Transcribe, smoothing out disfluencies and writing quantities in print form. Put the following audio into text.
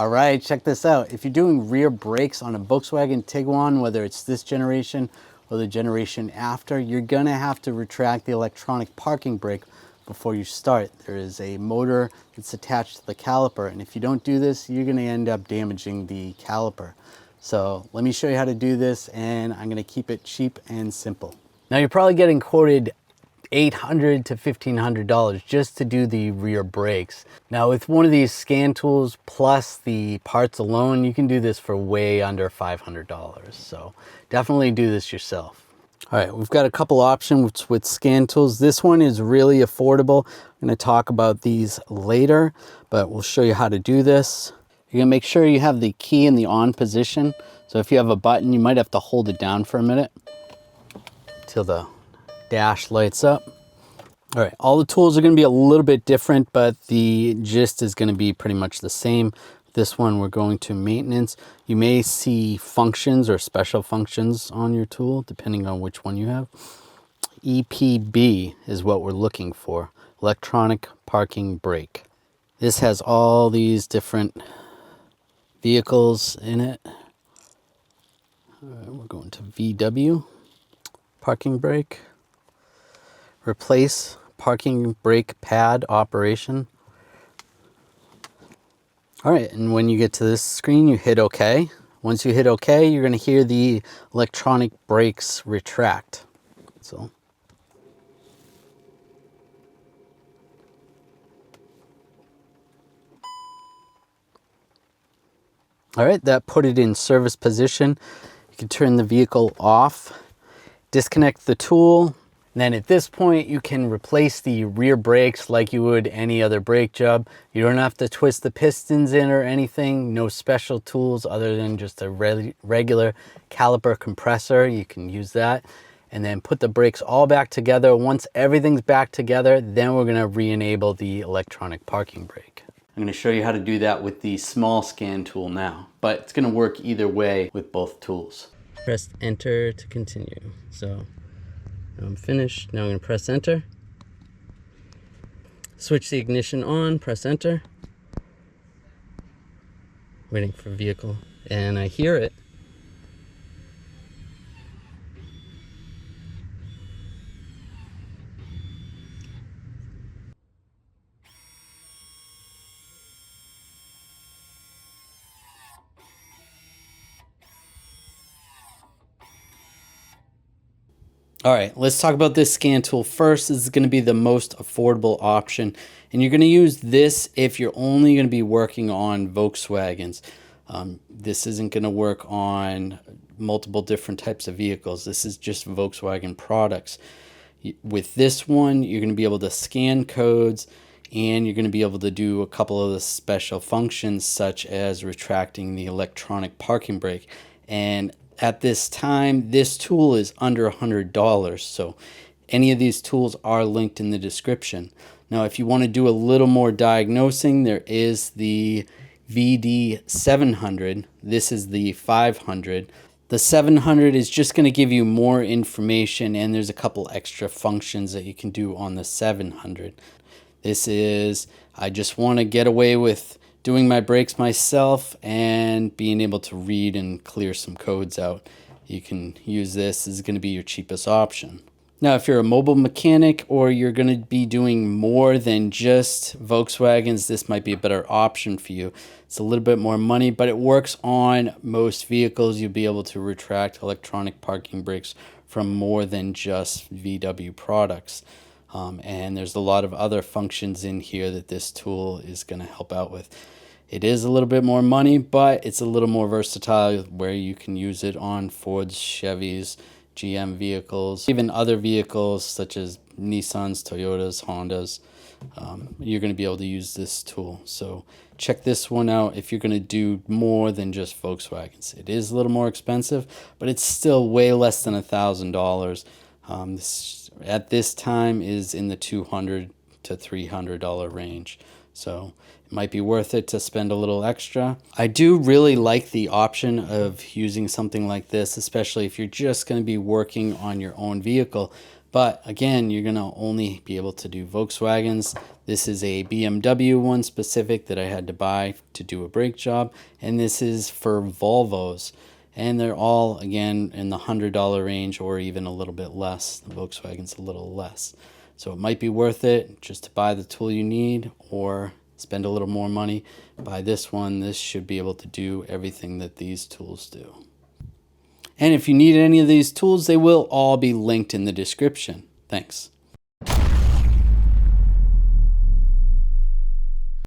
All right, check this out. If you're doing rear brakes on a Volkswagen Tiguan, whether it's this generation or the generation after, you're gonna have to retract the electronic parking brake before you start. There is a motor that's attached to the caliper, and if you don't do this, you're gonna end up damaging the caliper. So let me show you how to do this, and I'm gonna keep it cheap and simple. Now you're probably getting quoted $800 to $1,500 just to do the rear brakes. Now with one of these scan tools plus the parts alone, you can do this for way under $500. So definitely do this yourself. All right, we've got a couple options with scan tools. This one is really affordable. I'm gonna talk about these later, but we'll show you how to do this. You're gonna make sure you have the key in the on position. So if you have a button, you might have to hold it down for a minute till the dash lights up. All right, all the tools are going to be a little bit different, but the gist is going to be pretty much the same. This one, we're going to maintenance. You may see functions or special functions on your tool, depending on which one you have. EPB is what we're looking for, electronic parking brake. This has all these different vehicles in it. All right, we're going to VW parking brake. Replace parking brake pad operation. All right, and when you get to this screen, you hit OK. Once you hit OK, you're going to hear the electronic brakes retract. So, all right, that put it in service position. You can turn the vehicle off, disconnect the tool. And then at this point, you can replace the rear brakes like you would any other brake job. You don't have to twist the pistons in or anything. No special tools other than just a regular caliper compressor. You can use that. And then put the brakes all back together. Once everything's back together, then we're gonna re-enable the electronic parking brake. I'm gonna show you how to do that with the small scan tool now, but it's gonna work either way with both tools. Press enter to continue. So I'm finished. Now I'm going to press enter. Switch the ignition on, press enter. Waiting for vehicle, and I hear it. All right, let's talk about this scan tool first. This is going to be the most affordable option, and you're going to use this if you're only going to be working on Volkswagens. This isn't going to work on multiple different types of vehicles. This is just Volkswagen products. With this one, you're going to be able to scan codes, and you're going to be able to do a couple of the special functions such as retracting the electronic parking brake. And at this time, this tool is under $100, so any of these tools are linked in the description. Now, if you want to do a little more diagnosing, there is the VD 700. This is the 500. The 700 is just going to give you more information, and there's a couple extra functions that you can do on the 700. This is, I just want to get away with doing my brakes myself and being able to read and clear some codes out. You can use this. This is going to be your cheapest option. Now, if you're a mobile mechanic or you're going to be doing more than just Volkswagens, this might be a better option for you. It's a little bit more money, but it works on most vehicles. You'll be able to retract electronic parking brakes from more than just VW products. And there's a lot of other functions in here that this tool is going to help out with. It is a little bit more money, but it's a little more versatile where you can use it on Fords, Chevys, GM vehicles, even other vehicles such as Nissans, Toyotas, Hondas. You're going to be able to use this tool. So check this one out if you're going to do more than just Volkswagens. It is a little more expensive, but it's still way less than $1,000. This at this time is in the $200 to $300 range. So it might be worth it to spend a little extra. I do really like the option of using something like this, especially if you're just going to be working on your own vehicle. But again, you're going to only be able to do Volkswagens. This is a BMW one specific that I had to buy to do a brake job. And this is for Volvos. And they're all, again, in the $100 range or even a little bit less. The Volkswagen's a little less. So it might be worth it just to buy the tool you need or spend a little more money. Buy this one. This should be able to do everything that these tools do. And if you need any of these tools, they will all be linked in the description. Thanks.